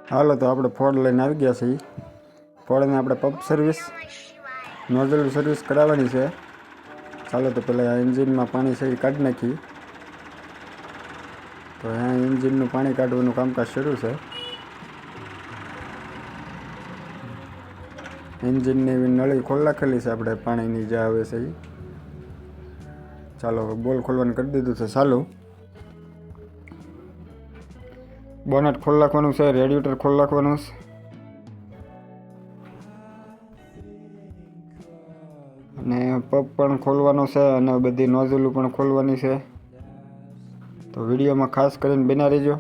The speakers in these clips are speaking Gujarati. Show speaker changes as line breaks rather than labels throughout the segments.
હાલો તો આપણે ફોર્ડ લઈને આવી ગયા છીએ. ફોર્ડને આપણે પંપ સર્વિસ નોઝલ સર્વિસ કરાવવાની છે. ચાલો તો પહેલાં એન્જિનમાં પાણી છે એ કાઢી નાખી. તો અહીંયા એન્જિનનું પાણી કાઢવાનું કામકાજ શરૂ છે. એન્જિનની નળી ખોલી નાખેલી છે આપણે પાણીની જે આવે છે એ. ચાલો બોલ ખોલવાનું કરી દીધું છે ચાલુ. બોનેટ ખોલી નાખવાનું છે, રેડિએટર ખોલી નાખવાનું છે. અને પંપ પણ ખોલવાનો છે અને બધી નોઝલું પણ ખોલવાની છે. તો વિડીયોમાં ખાસ કરીને બના રહેજો.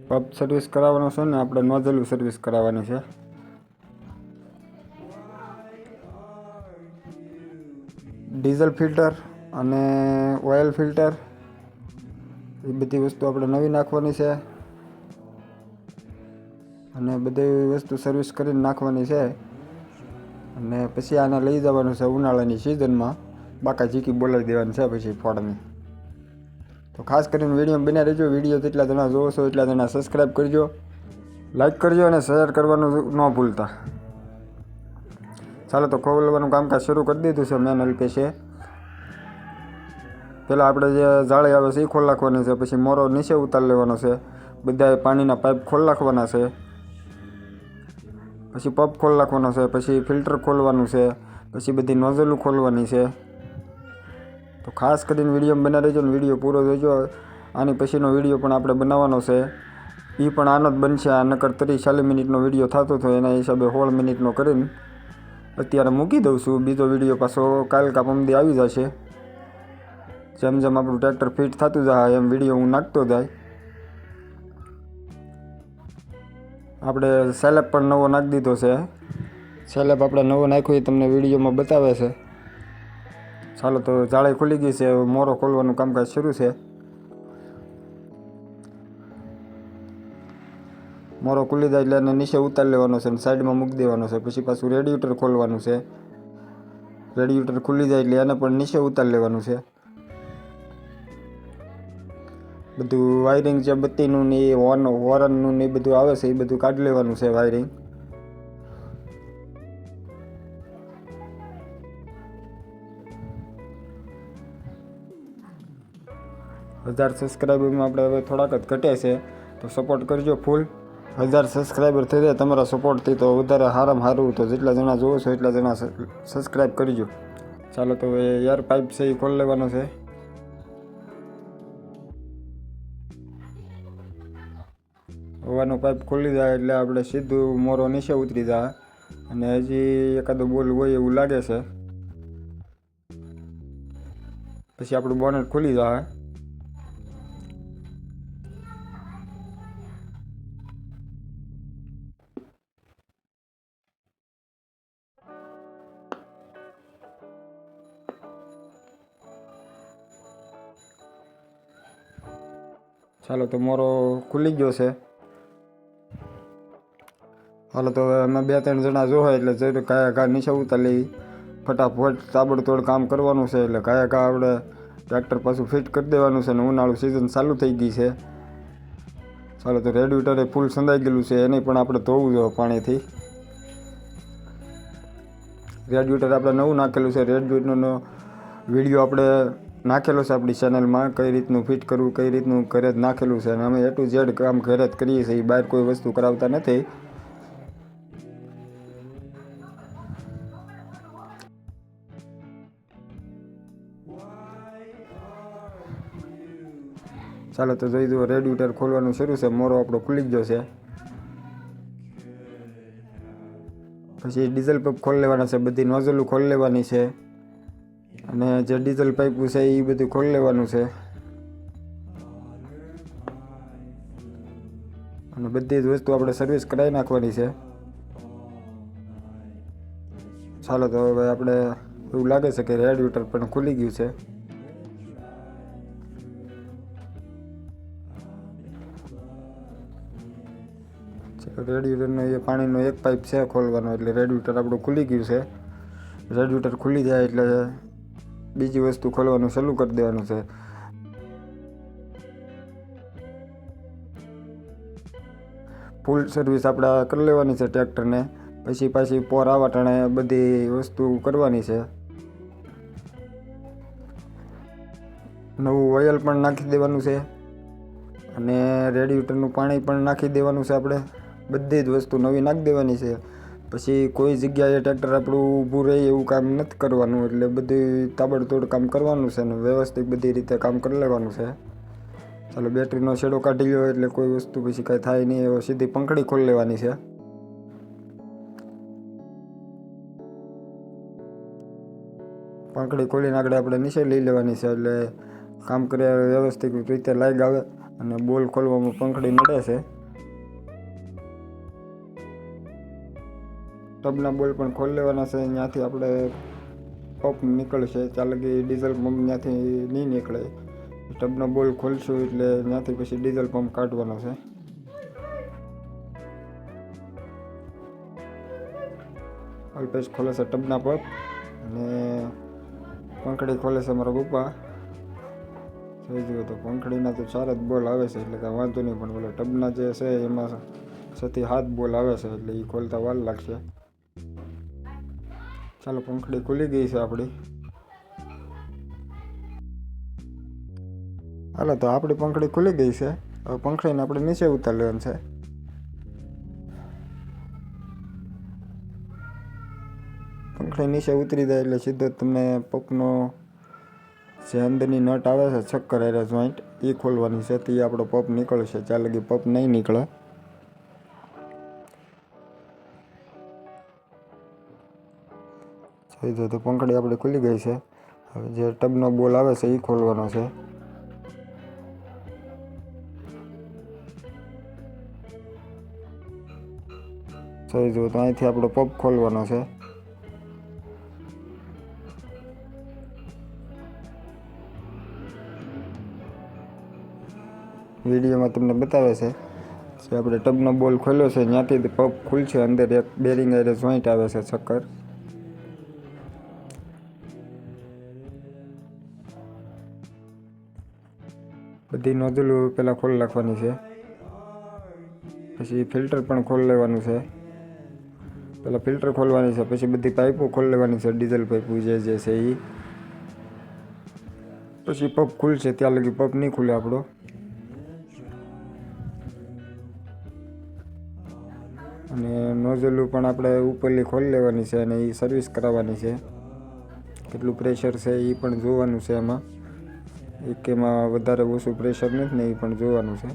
પંપ સર્વિસ કરાવવાનો છે ને આપણે નોઝલું સર્વિસ કરાવવાની છે. ડીઝલ ફિલ્ટર અને ઓઇલ ફિલ્ટર એ બધી વસ્તુ આપણે નવી નાખવાની છે. અને બધી વસ્તુ સર્વિસ કરીને નાખવાની છે. અને પછી આને લઈ જવાનું છે ઉનાળાની સિઝનમાં. બાકા ચીકી બોલાવી દેવાની છે પછી ફોર્ડની. તો ખાસ કરીને વિડીયો બન્યા રહેજો. વિડીયો જેટલા જણા જોવો છો એટલા જણા સબસ્ક્રાઈબ કરજો, લાઈક કરજો અને શેર કરવાનું ન ભૂલતા. ચાલો તો ખોલવાનું કામકાજ શરૂ કરી દીધું છે. મેન હલ્પે છે. પહેલાં આપણે જે જાળી આવે છે એ ખોલી નાખવાની છે. પછી મોરો નીચે ઉતારી લેવાનો છે. બધા પાણીના પાઇપ ખોલી નાખવાના છે. પછી પંપ ખોલી નાખવાનો છે. પછી ફિલ્ટર ખોલવાનું છે. પછી બધી નોઝલું ખોલવાની છે. તો ખાસ કરીને વિડીયો બના રહેજો ને વિડીયો પૂરો જોજો. આની પછીનો વિડીયો પણ આપણે બનાવવાનો છે. એ પણ આનો જ બનશે. આ નકર 30-40 મિનિટનો વિડીયો થતો હતો એના હિસાબે 16 મિનિટનો કરીને અત્યારે મૂકી દઉં છું. બીજો વિડીયો પાછો કાલ કા પરમદી આવી જશે. જેમ જેમ આપણું ટ્રેક્ટર ફિટ થતું જાય એમ વિડીયો હું નાખતો જાય. આપણે સેલેબ પણ નવો નાખી દીધો છે. સેલેબ આપણે નવો નાખ્યો એ તમને વિડીયોમાં બતાવે છે. ચાલો તો જાળી ખુલી ગઈ છે. મોરો ખોલવાનું કામકાજ શરૂ છે. મોરો ખુલી જાય એટલે એને નીચે ઉતારી લેવાનો છે અને સાઈડમાં મૂકી દેવાનો છે. પછી પાછું રેડિએટર ખોલવાનું છે. રેડિએટર ખુલી જાય એટલે એને પણ નીચે ઉતારી લેવાનું છે. બધું વાયરિંગ જે બત્તીનું ને એ હોરનનું ને એ બધું આવે છે એ બધું કાઢી લેવાનું છે વાયરિંગ. હજાર સબસ્ક્રાઈબરમાં આપણે હવે થોડાક જ ઘટે છે. તો સપોર્ટ કરજો ફૂલ. 1000 સબસ્ક્રાઈબર થઈ જાય તમારા સપોર્ટથી તો વધારે સારામાં સારું. તો જેટલા જણા જોવો છો એટલા જણા સબસ્ક્રાઈબ કરજો. ચાલો તો હવે એર પાઇપ છે એ ખોલી લેવાનો છે. હવાનો પાઇપ ખોલી જાય એટલે આપણે સીધું મોરો નીચે ઉતરી જાય. અને હજી એકાદો બોલ હોય એવું લાગે છે. પછી આપણું બોનેટ ખુલી જાય. ચાલો તો મોરો ખુલી ગયો છે. હાલો તો હવે અમે 2-3 જણા જોવા એટલે જરૂર કાયા ઘા નીચે ઉતારી ફટાફટ તાબડતોડ કામ કરવાનું છે. એટલે કાયા ઘા આપણે ટ્રેક્ટર પાછું ફિટ કરી દેવાનું છે. અને ઉનાળુ સિઝન ચાલુ થઈ ગઈ છે. ચાલો તો રેડિએટર ફૂલ સંધાઈ ગયેલું છે. એને પણ આપણે ધોવું જોઈએ પાણીથી. રેડિએટર આપણે નવું નાખેલું છે. રેડિએટરનો વિડીયો આપણે નાખેલો છે આપણી ચેનલમાં. કઈ રીતનું ફિટ કરવું, કઈ રીતનું ઘરે જ નાખેલું છે. અને અમે A to Z કામ ઘરે જ કરીએ છીએ. બહાર કોઈ વસ્તુ કરાવતા નથી. ચાલો તો જોઈ દો રેડિએટર ખોલવાનું શરૂ છે. મોરો આપણો ખુલી ગયો છે. પછી ડીઝલ પંપ ખોલી લેવાના છે. બધી નોઝલું ખોલી લેવાની છે. અને જે ડીઝલ પાઇપ છે એ બધું ખોલી લેવાનું છે. અને બધી જ વસ્તુ આપણે સર્વિસ કરાવી નાખવાની છે. ચાલો તો હવે આપણે એવું લાગે છે કે રેડિએટર પણ ખુલી ગયું છે. રેડિએટરનો એ પાણીનો એક પાઇપ છે ખોલવાનો એટલે રેડિએટર આપણું ખુલી ગયું છે. રેડિએટર ખુલી જાય એટલે બીજી વસ્તુ ખોલવાનું ચાલુ કરી દેવાનું છે. ફૂલ સર્વિસ આપણે કરી લેવાની છે ટ્રેક્ટરને. પછી પાછી પોર આવા ટાણે બધી વસ્તુ કરવાની છે. નવું ઓઇલ પણ નાખી દેવાનું છે અને રેડિએટરનું પાણી પણ નાખી દેવાનું છે. આપણે બધી જ વસ્તુ નવી નાખી દેવાની છે. પછી કોઈ જગ્યાએ ટ્રેક્ટર આપણું ઊભું રહે એવું કામ નથી કરવાનું. એટલે બધું તાબડતોડ કામ કરવાનું છે અને વ્યવસ્થિત બધી રીતે કામ કરી લેવાનું છે. ચાલો બેટરીનો છેડો કાઢી લ્યો એટલે કોઈ વસ્તુ પછી કાંઈ થાય નહીં. એવો સીધી પંખડી ખોલી લેવાની છે. પંખડી ખોલીને આગળ આપણે નીચે લઈ લેવાની છે એટલે કામ કર્યા વ્યવસ્થિત રીતે લાઈગ આવે અને બોલ ખોલવામાં પંખડી નડે છે. ટબના બોલ પણ ખોલી લેવાના છે. ત્યાંથી આપણે પંપ નીકળશે. ચાલે કે ડીઝલ પંપ ત્યાંથી નહીં નીકળે. ટબના બોલ ખોલશું એટલે ત્યાંથી પછી ડીઝલ પંપ કાઢવાનો છે. અલ્પેશ ખોલે છે ટબના પંપ અને પંખડી ખોલે છે મારા પપ્પા. જોઈ જુઓ તો પંખડીના તો 4 જ બોલ આવે છે એટલે કાંઈ વાંધો નહીં. પણ ઓલા ટબના જે છે એમાં 6 થી 7 બોલ આવે છે એટલે એ ખોલતા વાર લાગશે. ચાલો પંખડી ખુલી ગઈ છે આપણી. હાલો તો આપણી પંખડી ખુલી ગઈ છે. હવે પંખડીને આપણે નીચે ઉતારી લેવાનું છે. પંખડી નીચે ઉતરી જાય એટલે સીધો તમને પંપનો જે અંદરની નટ આવે છે છક્કર હારે જોઈન્ટ એ ખોલવાની છે. તે આપણો પંપ નીકળશે. ત્યાં લગી પંપ નહીં નીકળે. જોઈ તો પંખડી આપણી ખુલી ગઈ છે. હવે જે ટબનો બોલ આવે છે એ ખોલવાનો છે. જોઈ જુઓ તો અહીંથી આપણો પંપ ખોલવાનો છે. વિડીયોમાં તમને બતાવે છે કે આપણે ટબનો બોલ ખોલ્યો છે. ત્યાંથી પંપ ખુલશે. અંદર એક બેરિંગ હારે જોઈન્ટ આવે છે છક્કર. બધી નોઝલો પહેલાં ખોલી નાખવાની છે. પછી ફિલ્ટર પણ ખોલી લેવાનું છે. પહેલાં ફિલ્ટર ખોલવાની છે. પછી બધી પાઇપો ખોલી લેવાની છે. ડીઝલ પાઇપો જે છે એ. પછી પંપ ખુલશે. ત્યાં લગી પંપ નહીં ખુલે આપણો. અને નોઝલું પણ આપણે ઉપરલી ખોલી લેવાની છે અને એ સર્વિસ કરાવવાની છે. કેટલું પ્રેશર છે એ પણ જોવાનું છે. એમાં એમાં વધારે ઓછું પ્રેશર નથી ને એ પણ જોવાનું છે.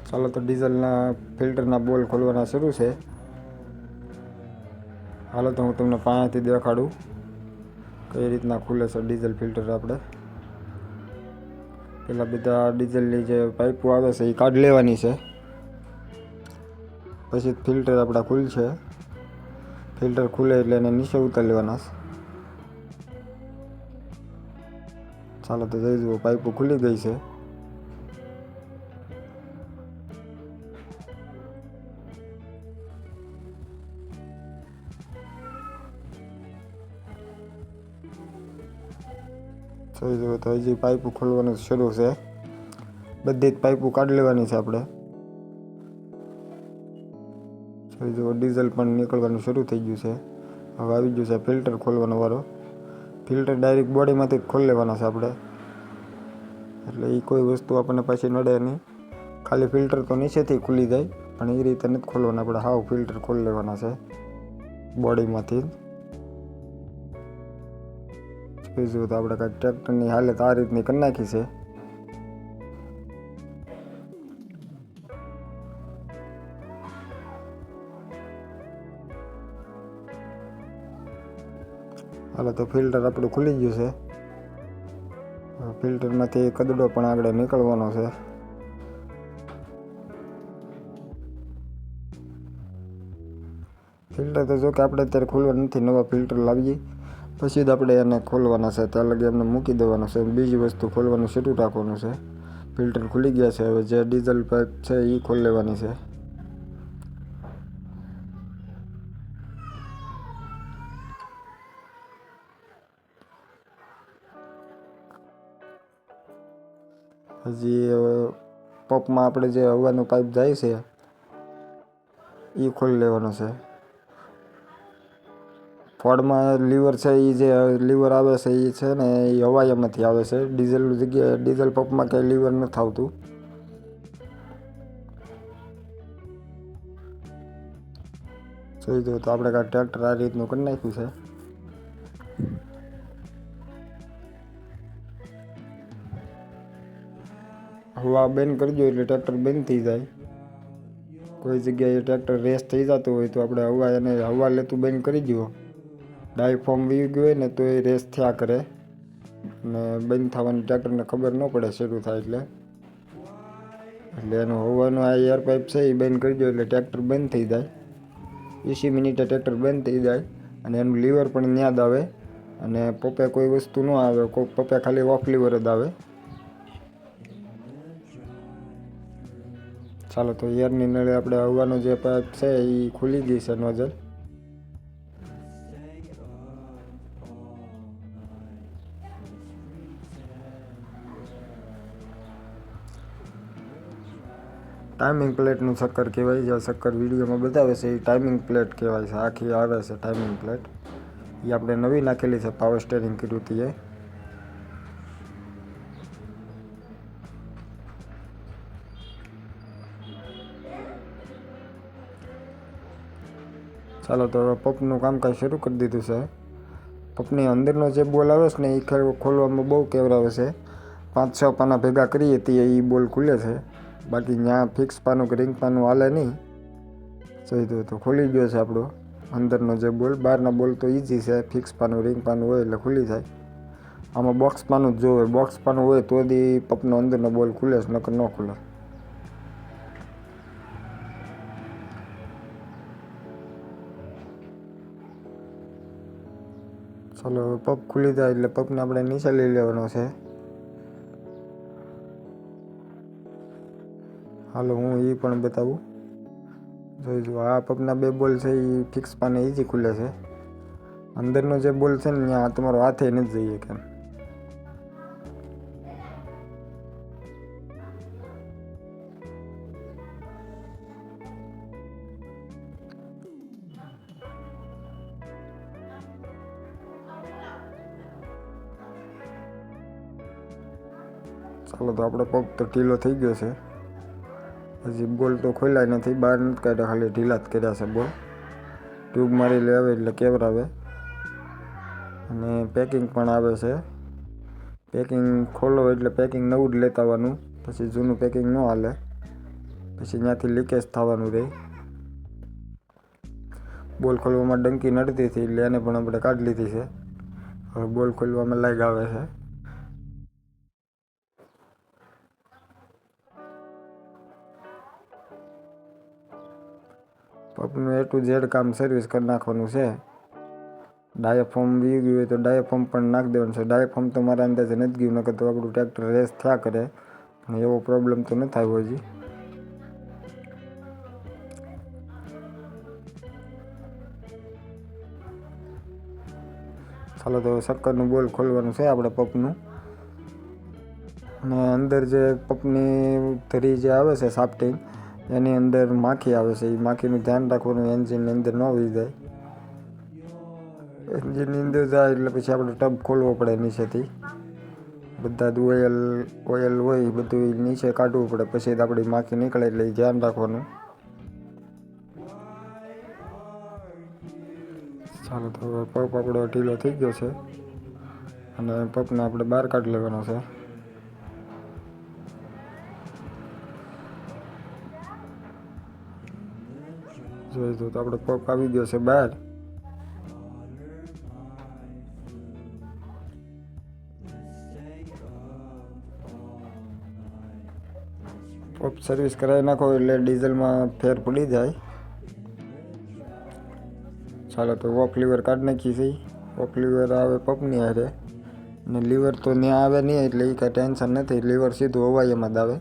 ચાલો તો ડીઝલના ફિલ્ટરના બોલ ખોલવાના શરૂ છે. હાલો તો હું તમને પાસેથી દેખાડું કઈ રીતના ખુલે છે ડીઝલ ફિલ્ટર. આપણે પહેલાં બધા ડીઝલની જે પાઇપો આવે છે એ કાઢી લેવાની છે. પછી ફિલ્ટર આપણા ખુલશે. ફિલ્ટર ખુલે એટલે એને નીચે ઉતારી લેવાના. ચાલો તો જોઈ જુઓ પાઇપો ખુલી ગઈ છે. જોઈ જુઓ તો હજી પાઇપો ખોલવાનું શરૂ છે. બધી જ પાઇપો કાઢી લેવાની છે આપણે. જોઈ જુઓ ડીઝલ પણ નીકળવાનું શરૂ થઈ ગયું છે. હવે આવી ગયું છે ફિલ્ટર ખોલવાનો વારો. ફિલ્ટર ડાયરેક્ટ બોડીમાંથી જ ખોલી લેવાના છે આપણે. એટલે એ કોઈ વસ્તુ આપણને પાછી નડે નહીં. ખાલી ફિલ્ટર તો નીચેથી ખુલી જાય પણ એ રીતે નથી ખોલવાના. આપણે હાવ ફિલ્ટર ખોલી લેવાના છે બોડીમાંથી. જોઈ જુઓ તો આપણે કાંઈક ટ્રેક્ટરની હાલત આ રીતની કરી નાખી છે. હાલો તો ફિલ્ટર આપણું ખુલી ગયું છે. ફિલ્ટરમાંથી કદડો પણ આગળ નીકળવાનો છે. ફિલ્ટર તો જો કે આપણે અત્યારે ખોલવાનું નથી. નવા ફિલ્ટર લાવીએ પછી જ આપણે એને ખોલવાના છે. ત્યાં લગી એમને મૂકી દેવાનું છે. બીજી વસ્તુ ખોલવાનું શરૂ રાખવાનું છે. ફિલ્ટર ખુલી ગયા છે. હવે જે ડીઝલ પાઇપ છે એ ખોલી લેવાની છે. હજી પંપમાં આપણે જે હવાનો પાઇપ જાય છે એ ખોલી લેવાનો છે. ફોર્ડમાં લીવર છે, એ જે લીવર આવે છે એ છે ને એ હવાયામાંથી આવે છે. ડીઝલ જગ્યાએ ડીઝલ પંપમાં કંઈ લીવર નથી આવતું. જોઈ દો તો આપણે કાંઈ ટ્રેક્ટર આ રીતનું કરી નાખ્યું છે. હવા બંધ કરી દો એટલે ટ્રેક્ટર બંધ થઈ જાય. કોઈ જગ્યાએ ટ્રેક્ટર રેસ થઈ જતું હોય તો આપણે હવા લેતું બંધ કરી દો. ડાયફોર્મ વી ગયું હોય ને તો એ રેસ થયા કરે ને બંધ થવાની ટ્રેક્ટરને ખબર ન પડે શરૂ થાય એટલે એનું હવાનું આ એર પાઇપ છે એ બંધ કરી દો એટલે ટ્રેક્ટર બંધ થઈ જાય. 20 મિનિટે ટ્રેક્ટર બંધ થઈ જાય અને એનું લીવર પણ ન્યાદ આવે અને પપ્પે કોઈ વસ્તુ ન આવે, પપ્પે ખાલી ઓફ લીવર જ આવે. ચાલો તો એરની નળે આપણે હવાનો જે પાઇપ છે એ ખુલી ગઈ છે નોઝલ. ટાઈમિંગ પ્લેટનું શક્કર કહેવાય છે. શક્કર વિડીયોમાં બતાવે છે એ ટાઈમિંગ પ્લેટ કહેવાય છે. આખી આવે છે ટાઈમિંગ પ્લેટ. એ આપણે નવી નાખેલી છે પાવર સ્ટેરિંગ કર્યું હતી એ. ચાલો તો હવે પંપનું કામકાજ શરૂ કરી દીધું છે. પંપની અંદરનો જે બોલ આવે છે ને એ ખોલવામાં બહુ કેવરાવે છે. 5-6 પાના ભેગા કરીએ તે એ બોલ ખુલે છે. બાકી ત્યાં ફિક્સ પાનું કે રિંગ પાનું હાલે નહીં. જોઈ દો તો ખુલી ગયો છે આપણો અંદરનો જે બોલ. બહારના બોલ તો ઇઝી છે, ફિક્સ પાનું રિંગ પાનું હોય એટલે ખુલી જાય. આમાં બોક્સ પાનું જ જોવે. બોક્સ પાનું હોય તો જ પંપનો અંદરનો બોલ ખુલે છે, નકર ન ખુલે. ચાલો હવે પંપ ખુલી જાય એટલે પંપને આપણે નીચે લઈ લેવાનો છે. હાલો હું એ પણ બતાવું. જોઈ જો આ પંપના 2 બોલ છે એ ફિક્સ પાને ઇઝી ખુલે છે. અંદરનો જે બોલ છે ને ત્યાં તમારો હાથે નથી જઈએ કેમ. ચાલો તો આપણો પંપ તો ઢીલો થઈ ગયો છે. હજી બોલ તો ખોલાય નથી, બહાર નથી કાઢ્યા, ખાલી ઢીલા જ કર્યા છે બોલ. ટ્યુબ મારી લેવે એટલે કેવરાવે અને પેકિંગ પણ આવે છે. પેકિંગ ખોલો એટલે પેકિંગ નવું જ લેતા આવવાનું, પછી જૂનું પેકિંગ ન હાલે, પછી ત્યાંથી લીકેજ થવાનું રહે. બોલ ખોલવામાં ડંકી નડતી હતી એટલે એને પણ આપણે કાઢી લીધી છે. હવે બોલ ખોલવામાં લાગ આવે છે. પંપનું A to Z કામ સર્વિસ કરી નાખવાનું છે. ડાયાફોર્મ વી ગયું હોય તો ડાયાફોર્મ પણ નાખી દેવાનું છે. ડાયાફોર્મ તો મારા અંદાજે નથી ગયું, નકર તો આપણું ટ્રેક્ટર રેસ થયા કરે, પણ એવો પ્રોબ્લેમ તો નથી આવ્યો હજી. ચાલો તો શક્કરનું બોલ ખોલવાનું છે આપણે પંપનું. અને અંદર જે પંપની ધરી જે આવે છે સાફ્ટિંગ, એની અંદર માખી આવે છે. એ માખીનું ધ્યાન રાખવાનું, એન્જિનની અંદર ન વહી જાય. એન્જિનની અંદર જાય એટલે પછી આપણે ટબ ખોલવો પડે નીચેથી. બધા જ ઓઇલ હોય એ બધું નીચે કાઢવું પડે, પછી જ આપણી માખી નીકળે એટલે એ ધ્યાન રાખવાનું. ચાલો તો હવે પંપ આપણો ઢીલો થઈ ગયો છે અને પંપને આપણે બહાર કાઢી લેવાનો છે. જોઈ તો આપણો પંપ આવી ગયો છે બહાર. પંપ સર્વિસ કરાવી નાખો એટલે ડીઝલમાં ફેર પડી જાય. ચાલો તો ઓફ લીવર કાઢી નાખી છે. ઓફ લીવર આવે પંપની હારે ને લીવર તો ત્યાં આવે નહીં એટલે એ કાંઈ ટેન્શન નથી. લીવર સીધું હવાઈમાં જ આવે.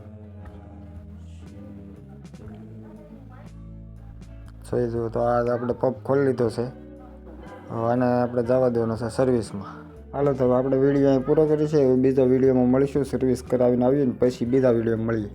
જોઈ જુઓ તો આ આપણે પંપ ખોલી લીધો છે. હવે આને આપણે જવા દેવાનો છે સર્વિસમાં. હાલો તો હવે આપણે વિડીયો અહીં પૂરો કરીએ છીએ. બીજા વિડીયોમાં મળીશું. સર્વિસ કરાવીને આવીને પછી બીજા વિડીયોમાં મળીએ.